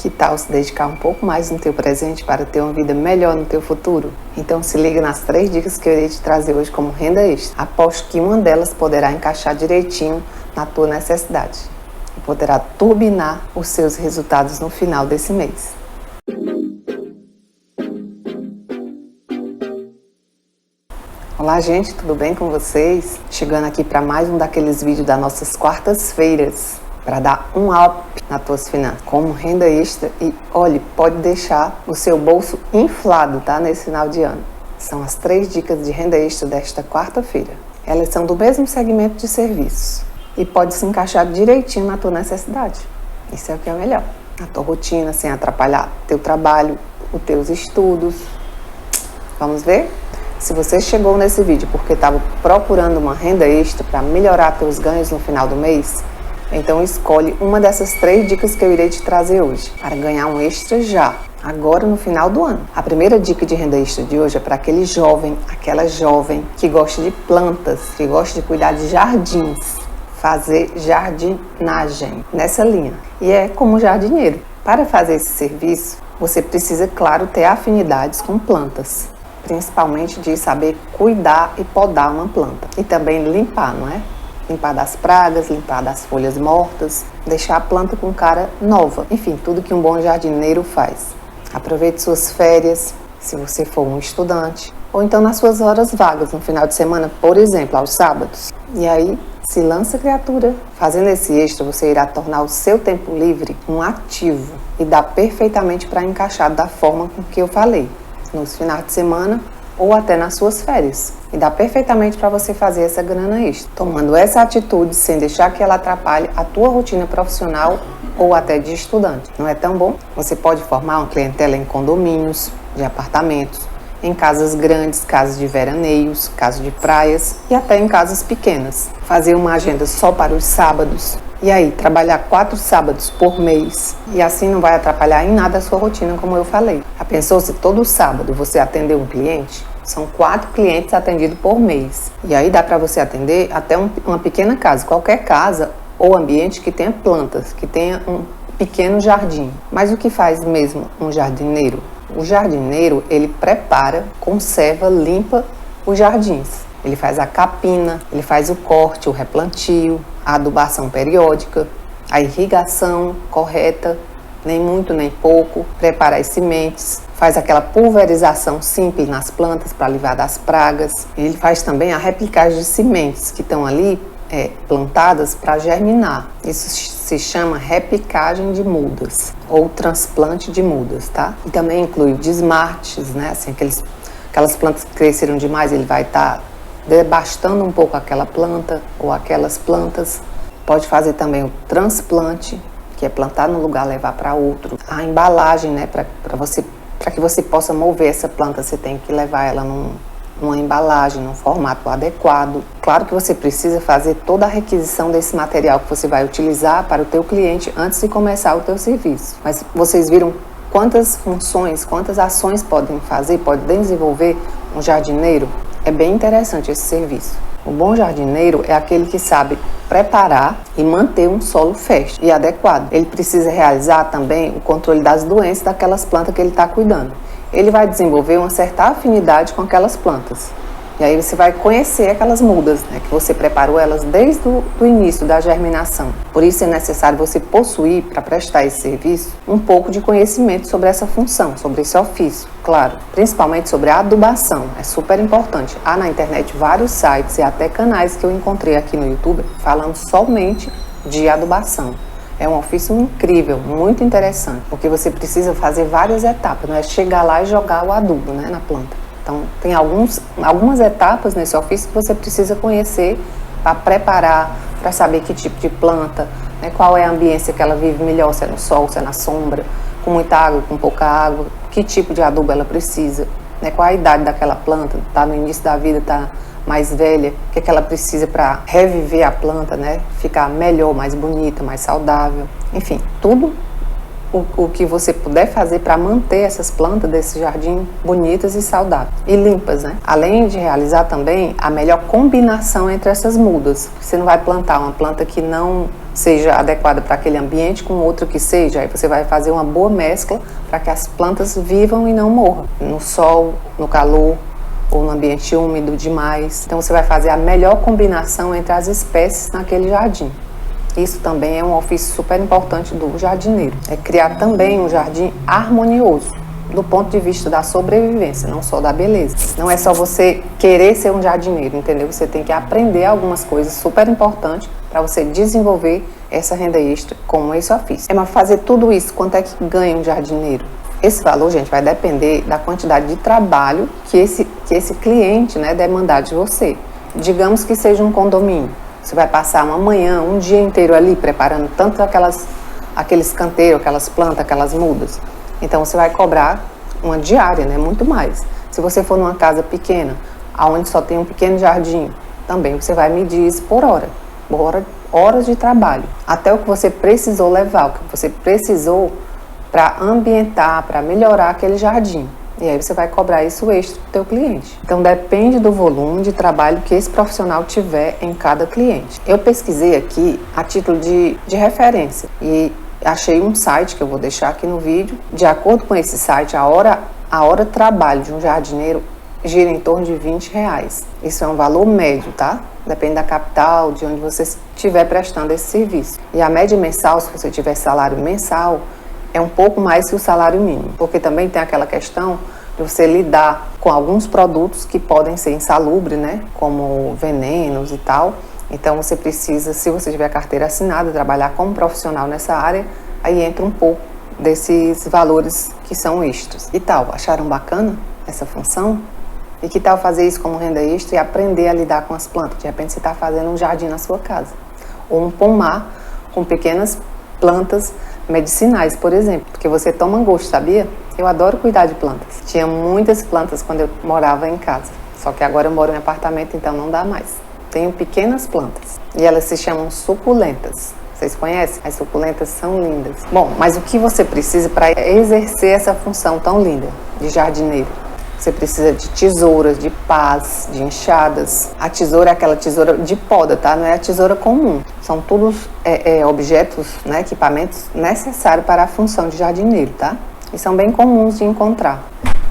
Que tal se dedicar um pouco mais no teu presente para ter uma vida melhor no teu futuro? Então se liga nas 3 dicas que eu irei te trazer hoje como renda extra. Aposto que uma delas poderá encaixar direitinho na tua necessidade e poderá turbinar os seus resultados no final desse mês. Olá gente, tudo bem com vocês? Chegando aqui para mais um daqueles vídeos das nossas quartas-feiras para dar um up nas tuas finanças como renda extra e olhe, pode deixar o seu bolso inflado, tá? Nesse final de ano. São as 3 dicas de renda extra desta quarta-feira. Elas são do mesmo segmento de serviços e pode se encaixar direitinho na tua necessidade. Isso é o que é melhor. Na tua rotina, sem atrapalhar teu trabalho, os teus estudos. Vamos ver? Se você chegou nesse vídeo porque estava procurando uma renda extra para melhorar teus ganhos no final do mês, então escolhe uma dessas 3 dicas que eu irei te trazer hoje, para ganhar um extra já, agora no final do ano. A primeira dica de renda extra de hoje é para aquele jovem, aquela jovem que gosta de plantas, que gosta de cuidar de jardins, fazer jardinagem nessa linha. E é como jardineiro. Para fazer esse serviço, você precisa, claro, ter afinidades com plantas. Principalmente de saber cuidar e podar uma planta. E também limpar, não é? Limpar das pragas, limpar das folhas mortas, deixar a planta com cara nova. Enfim, tudo que um bom jardineiro faz. Aproveite suas férias, se você for um estudante, ou então nas suas horas vagas, no final de semana, por exemplo, aos sábados. E aí, se lança, criatura. Fazendo esse extra, você irá tornar o seu tempo livre um ativo e dá perfeitamente para encaixar da forma com que eu falei, nos finais de semana ou até nas suas férias. E dá perfeitamente para você fazer essa grana extra, tomando essa atitude sem deixar que ela atrapalhe a tua rotina profissional ou até de estudante. Não é tão bom? Você pode formar uma clientela em condomínios, de apartamentos, em casas grandes, casas de veraneios, casas de praias e até em casas pequenas. Fazer uma agenda só para os sábados. E aí, trabalhar 4 sábados por mês e assim não vai atrapalhar em nada a sua rotina, como eu falei. Já pensou se todo sábado você atender um cliente? São 4 clientes atendidos por mês. E aí dá para você atender até uma pequena casa, qualquer casa ou ambiente que tenha plantas, que tenha um pequeno jardim. Mas o que faz mesmo um jardineiro? O jardineiro, ele prepara, conserva, limpa os jardins. Ele faz a capina, ele faz o corte, o replantio, a adubação periódica, a irrigação correta, nem muito nem pouco, prepara as sementes, faz aquela pulverização simples nas plantas para livrar das pragas. Ele faz também a replicagem de sementes que estão ali plantadas para germinar. Isso se chama replicagem de mudas ou transplante de mudas, tá? E também inclui desmartes, né? Assim, aquelas plantas que cresceram demais, ele vai estar debastando um pouco aquela planta ou aquelas plantas. Pode fazer também o transplante, que é plantar no lugar, levar para outro. A embalagem, né, para que você possa mover essa planta, você tem que levar ela numa embalagem, num formato adequado. Claro que você precisa fazer toda a requisição desse material que você vai utilizar para o teu cliente antes de começar o teu serviço. Mas vocês viram quantas funções, quantas ações pode desenvolver um jardineiro? É bem interessante esse serviço. O bom jardineiro é aquele que sabe preparar e manter um solo fértil e adequado. Ele precisa realizar também o controle das doenças daquelas plantas que ele está cuidando. Ele vai desenvolver uma certa afinidade com aquelas plantas. E aí você vai conhecer aquelas mudas, né, que você preparou elas desde o início da germinação. Por isso é necessário você possuir, para prestar esse serviço, um pouco de conhecimento sobre essa função, sobre esse ofício, claro. Principalmente sobre a adubação, é super importante. Há na internet vários sites e até canais que eu encontrei aqui no YouTube falando somente de adubação. É um ofício incrível, muito interessante, porque você precisa fazer várias etapas, não é chegar lá e jogar o adubo, né, na planta. Então, tem algumas etapas nesse ofício que você precisa conhecer para preparar, para saber que tipo de planta, né, qual é a ambiência que ela vive melhor, se é no sol, se é na sombra, com muita água, com pouca água, que tipo de adubo ela precisa, né, qual a idade daquela planta, está no início da vida, está mais velha, o que é que ela precisa para reviver a planta, né, ficar melhor, mais bonita, mais saudável, enfim, tudo o que você puder fazer para manter essas plantas desse jardim bonitas e saudáveis e limpas, né? Além de realizar também a melhor combinação entre essas mudas. Você não vai plantar uma planta que não seja adequada para aquele ambiente com outra que seja. Aí você vai fazer uma boa mescla para que as plantas vivam e não morram no sol, no calor ou no ambiente úmido demais. Então você vai fazer a melhor combinação entre as espécies naquele jardim. Isso também é um ofício super importante do jardineiro. É criar também um jardim harmonioso, do ponto de vista da sobrevivência, não só da beleza. Não é só você querer ser um jardineiro, entendeu? Você tem que aprender algumas coisas super importantes para você desenvolver essa renda extra com esse ofício. Mas fazer tudo isso, quanto é que ganha um jardineiro? Esse valor, gente, vai depender da quantidade de trabalho que esse cliente, né, demandar de você. Digamos que seja um condomínio. Você vai passar uma manhã, um dia inteiro ali preparando tanto aqueles canteiros, aquelas plantas, aquelas mudas. Então você vai cobrar uma diária, né? Muito mais. Se você for numa casa pequena, onde só tem um pequeno jardim, também você vai medir isso por horas de trabalho. Até o que você precisou levar, o que você precisou para ambientar, para melhorar aquele jardim. E aí você vai cobrar isso extra do teu cliente. Então depende do volume de trabalho que esse profissional tiver em cada cliente. Eu pesquisei aqui a título de referência e achei um site que eu vou deixar aqui no vídeo. De acordo com esse site, a hora de trabalho de um jardineiro gira em torno de R$20. Isso é um valor médio, tá? Depende da capital, de onde você estiver prestando esse serviço. E a média mensal, se você tiver salário mensal, é um pouco mais que o salário mínimo. Porque também tem aquela questão de você lidar com alguns produtos que podem ser insalubres, né? Como venenos e tal. Então você precisa, se você tiver carteira assinada, trabalhar como profissional nessa área, aí entra um pouco desses valores que são extras. E tal, acharam bacana essa função? E que tal fazer isso como renda extra e aprender a lidar com as plantas? De repente você está fazendo um jardim na sua casa. Ou um pomar com pequenas plantas medicinais, por exemplo. Porque você toma gosto, sabia? Eu adoro cuidar de plantas. Tinha muitas plantas quando eu morava em casa. Só que agora eu moro em apartamento, então não dá mais. Tenho pequenas plantas e elas se chamam suculentas. Vocês conhecem? As suculentas são lindas. Bom, mas o que você precisa para exercer essa função tão linda de jardineiro? Você precisa de tesouras, de pás, de enxadas. A tesoura é aquela tesoura de poda, tá? Não é a tesoura comum. São todos objetos, né, equipamentos necessários para a função de jardineiro, tá? E são bem comuns de encontrar.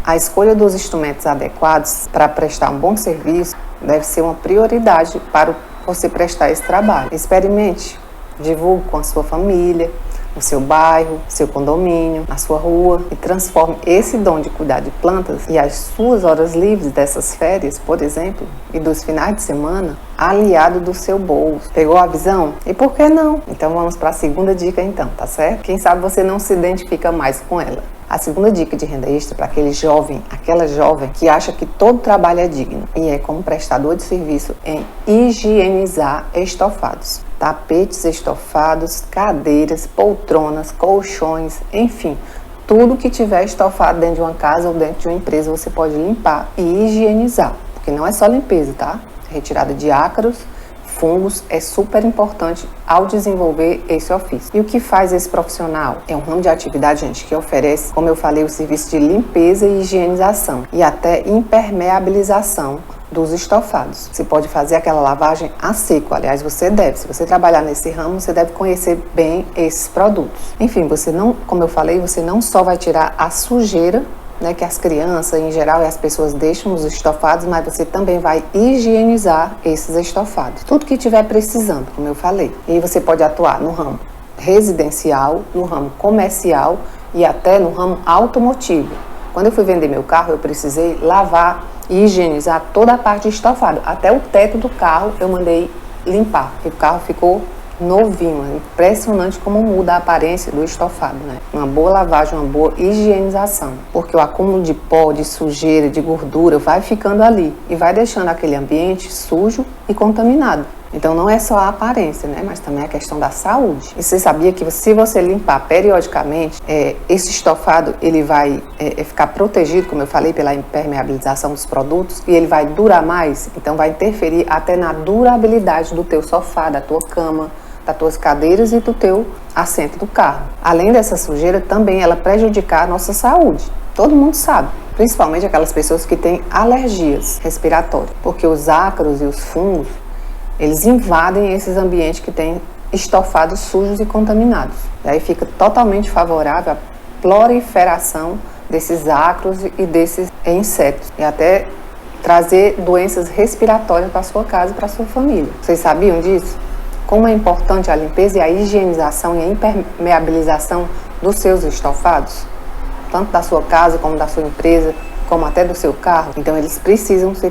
A escolha dos instrumentos adequados para prestar um bom serviço deve ser uma prioridade para você prestar esse trabalho. Experimente, divulgue com a sua família, no seu bairro, seu condomínio, na sua rua e transforme esse dom de cuidar de plantas e as suas horas livres dessas férias, por exemplo, e dos finais de semana, aliado do seu bolso. Pegou a visão? E por que não? Então vamos para a segunda dica então, tá certo? Quem sabe você não se identifica mais com ela. A segunda dica de renda extra para aquele jovem, aquela jovem que acha que todo trabalho é digno e é como prestador de serviço em higienizar estofados. Tapetes estofados, cadeiras, poltronas, colchões, enfim, tudo que tiver estofado dentro de uma casa ou dentro de uma empresa você pode limpar e higienizar, porque não é só limpeza, tá? Retirada de ácaros, fungos é super importante ao desenvolver esse ofício. E o que faz esse profissional? É um ramo de atividade, gente, que oferece, como eu falei, o serviço de limpeza e higienização e até impermeabilização dos estofados. Você pode fazer aquela lavagem a seco, aliás, você deve. Se você trabalhar nesse ramo, você deve conhecer bem esses produtos. Enfim, você não, como eu falei, você não só vai tirar a sujeira, né, que as crianças, em geral, e as pessoas deixam nos estofados, mas você também vai higienizar esses estofados. Tudo que estiver precisando, como eu falei. E você pode atuar no ramo residencial, no ramo comercial e até no ramo automotivo. Quando eu fui vender meu carro, eu precisei lavar e higienizar toda a parte de estofado. Até o teto do carro eu mandei limpar, porque o carro ficou novinho. É impressionante como muda a aparência do estofado, né? Uma boa lavagem, uma boa higienização, porque o acúmulo de pó, de sujeira, de gordura vai ficando ali e vai deixando aquele ambiente sujo e contaminado. Então não é só a aparência, né? Mas também a questão da saúde. E você sabia que se você limpar periodicamente, esse estofado ele vai ficar protegido, como eu falei, pela impermeabilização dos produtos, e ele vai durar mais, então vai interferir até na durabilidade do teu sofá, da tua cama, das tuas cadeiras e do teu assento do carro. Além dessa sujeira, também ela prejudicar a nossa saúde. Todo mundo sabe, principalmente aquelas pessoas que têm alergias respiratórias, porque os ácaros e os fungos eles invadem esses ambientes que têm estofados sujos e contaminados. E aí fica totalmente favorável à proliferação desses ácaros e desses insetos. E até trazer doenças respiratórias para sua casa e para sua família. Vocês sabiam disso? Como é importante a limpeza e a higienização e a impermeabilização dos seus estofados? Tanto da sua casa, como da sua empresa, como até do seu carro. Então eles precisam ter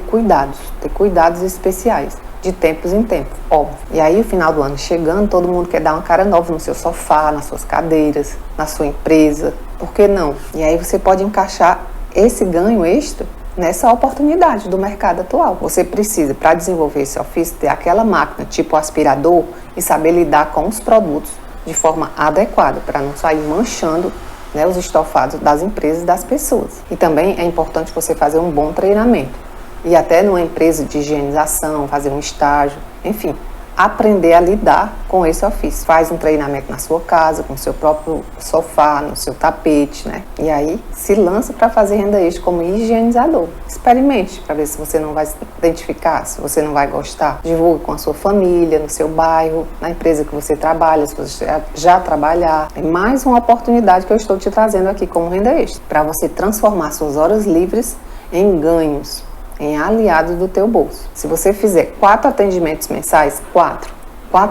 cuidados especiais, de tempos em tempos, óbvio. E aí o final do ano chegando, todo mundo quer dar uma cara nova no seu sofá, nas suas cadeiras, na sua empresa. Por que não? E aí você pode encaixar esse ganho extra nessa oportunidade do mercado atual. Você precisa, para desenvolver esse ofício, ter aquela máquina tipo aspirador e saber lidar com os produtos de forma adequada, para não sair manchando, né, os estofados das empresas e das pessoas. E também é importante você fazer um bom treinamento. E até numa empresa de higienização, fazer um estágio, enfim, aprender a lidar com esse ofício. Faz um treinamento na sua casa, com o seu próprio sofá, no seu tapete, né? E aí se lança para fazer renda extra como higienizador. Experimente para ver se você não vai se identificar, se você não vai gostar. Divulgue com a sua família, no seu bairro, na empresa que você trabalha, se você já trabalhar. É mais uma oportunidade que eu estou te trazendo aqui como renda extra, para você transformar suas horas livres em ganhos, em aliados do teu bolso. Se você fizer 4 atendimentos mensais, 4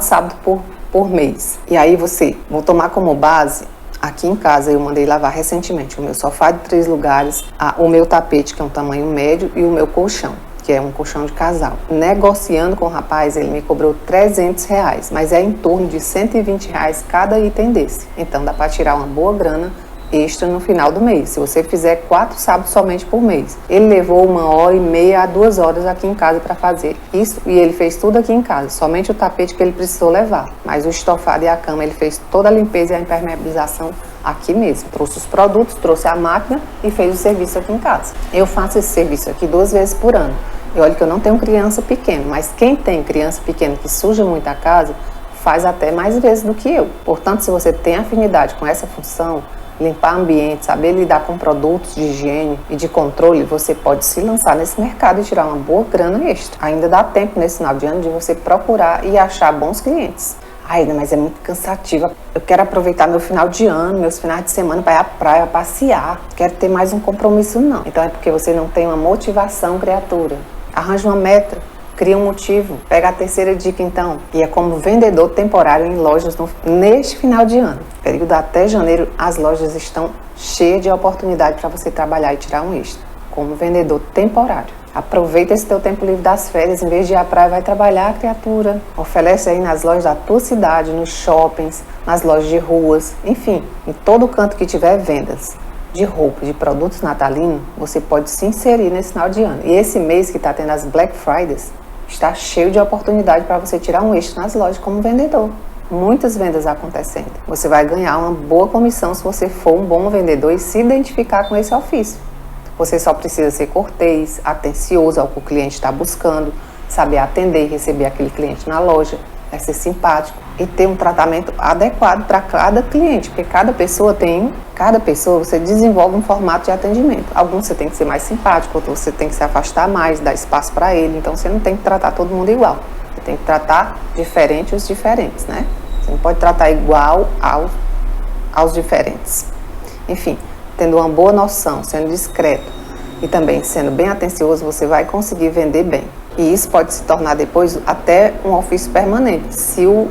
sábados por mês, e aí vou tomar como base, aqui em casa eu mandei lavar recentemente o meu sofá de 3 lugares, o meu tapete, que é um tamanho médio, e o meu colchão, que é um colchão de casal. Negociando com o rapaz, ele me cobrou R$300, mas é em torno de R$120 cada item desse. Então dá para tirar uma boa grana extra no final do mês, se você fizer 4 sábados somente por mês. Ele levou 1h30 a 2 horas aqui em casa para fazer isso, e ele fez tudo aqui em casa, somente o tapete que ele precisou levar, mas o estofado e a cama ele fez toda a limpeza e a impermeabilização aqui mesmo. Trouxe os produtos, trouxe a máquina e fez o serviço aqui em casa. Eu faço esse serviço aqui 2 vezes por ano. E olha que eu não tenho criança pequena, mas quem tem criança pequena que suja muito a casa, faz até mais vezes do que eu. Portanto, se você tem afinidade com essa função, limpar ambiente, saber lidar com produtos de higiene e de controle, você pode se lançar nesse mercado e tirar uma boa grana extra. Ainda dá tempo nesse final de ano de você procurar e achar bons clientes. Ai, mas é muito cansativo. Eu quero aproveitar meu final de ano, meus finais de semana para ir à praia, passear. Quero ter mais um compromisso, não. Então é porque você não tem uma motivação, criatura. Arranja uma meta. Cria um motivo. Pega a terceira dica, então. E é como vendedor temporário em lojas neste final de ano. Período até janeiro, as lojas estão cheias de oportunidade para você trabalhar e tirar um extra. Como vendedor temporário. Aproveita esse teu tempo livre das férias. Em vez de ir à praia, vai trabalhar, criatura. Oferece aí nas lojas da tua cidade, nos shoppings, nas lojas de ruas. Enfim, em todo canto que tiver vendas de roupa, de produtos natalinos, você pode se inserir nesse final de ano. E esse mês que está tendo as Black Fridays, está cheio de oportunidade para você tirar um extra nas lojas como vendedor. Muitas vendas acontecendo. Você vai ganhar uma boa comissão se você for um bom vendedor e se identificar com esse ofício. Você só precisa ser cortês, atencioso ao que o cliente está buscando, saber atender e receber aquele cliente na loja, é ser simpático e ter um tratamento adequado para cada cliente, porque cada pessoa você desenvolve um formato de atendimento. Alguns você tem que ser mais simpático, outros você tem que se afastar mais, dar espaço para ele, então você não tem que tratar todo mundo igual. Você tem que tratar diferente os diferentes, né? Você não pode tratar igual aos diferentes. Enfim, tendo uma boa noção, sendo discreto e também sendo bem atencioso, você vai conseguir vender bem. E isso pode se tornar depois até um ofício permanente. Se o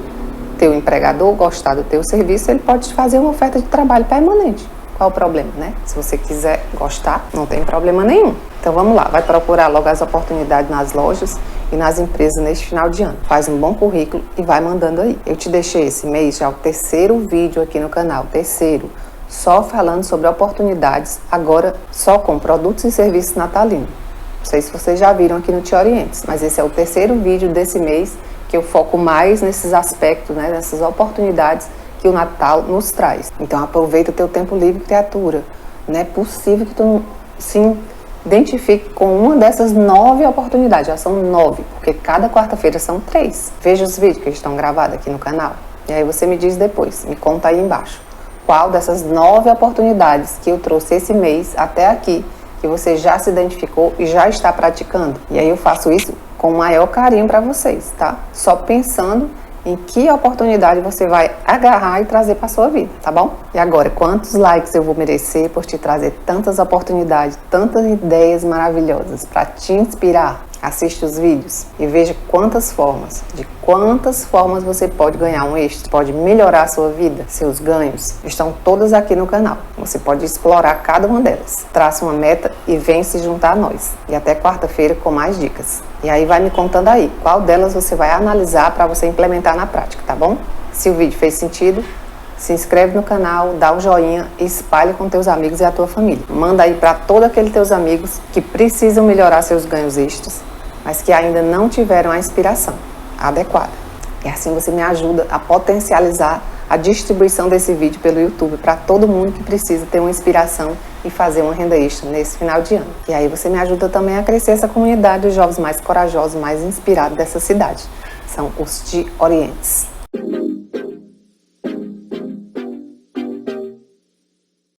teu empregador gostar do teu serviço, ele pode te fazer uma oferta de trabalho permanente. Qual o problema, né? Se você quiser gostar, não tem problema nenhum. Então vamos lá, vai procurar logo as oportunidades nas lojas e nas empresas neste final de ano. Faz um bom currículo e vai mandando aí. Eu te deixei esse mês já o 3º vídeo aqui no canal, só falando sobre oportunidades, agora só com produtos e serviços natalinos. Não sei se vocês já viram aqui no Te Orientes, mas esse é o 3º vídeo desse mês que eu foco mais nesses aspectos, né, nessas oportunidades que o Natal nos traz. Então aproveita o teu tempo livre, criatura. Não é possível que tu não se identifique com uma dessas 9 oportunidades. Já são 9, porque cada quarta-feira são 3. Veja os vídeos que estão gravados aqui no canal. E aí você me diz depois, me conta aí embaixo. Qual dessas 9 oportunidades que eu trouxe esse mês até aqui, que você já se identificou e já está praticando. E aí eu faço isso com o maior carinho para vocês, tá? Só pensando em que oportunidade você vai agarrar e trazer para sua vida, tá bom? E agora, quantos likes eu vou merecer por te trazer tantas oportunidades, tantas ideias maravilhosas para te inspirar? Assiste os vídeos e veja de quantas formas você pode ganhar um extra, pode melhorar a sua vida. Seus ganhos estão todas aqui no canal. Você pode explorar cada uma delas. Traça uma meta e vem se juntar a nós. E até quarta-feira com mais dicas. E aí vai me contando aí qual delas você vai analisar para você implementar na prática, tá bom? Se o vídeo fez sentido, se inscreve no canal, dá um joinha e espalhe com teus amigos e a tua família. Manda aí para todos aqueles teus amigos que precisam melhorar seus ganhos extras, mas que ainda não tiveram a inspiração adequada. E assim você me ajuda a potencializar a distribuição desse vídeo pelo YouTube para todo mundo que precisa ter uma inspiração e fazer uma renda extra nesse final de ano. E aí você me ajuda também a crescer essa comunidade dos jovens mais corajosos, mais inspirados dessa cidade. São os Te Orientes.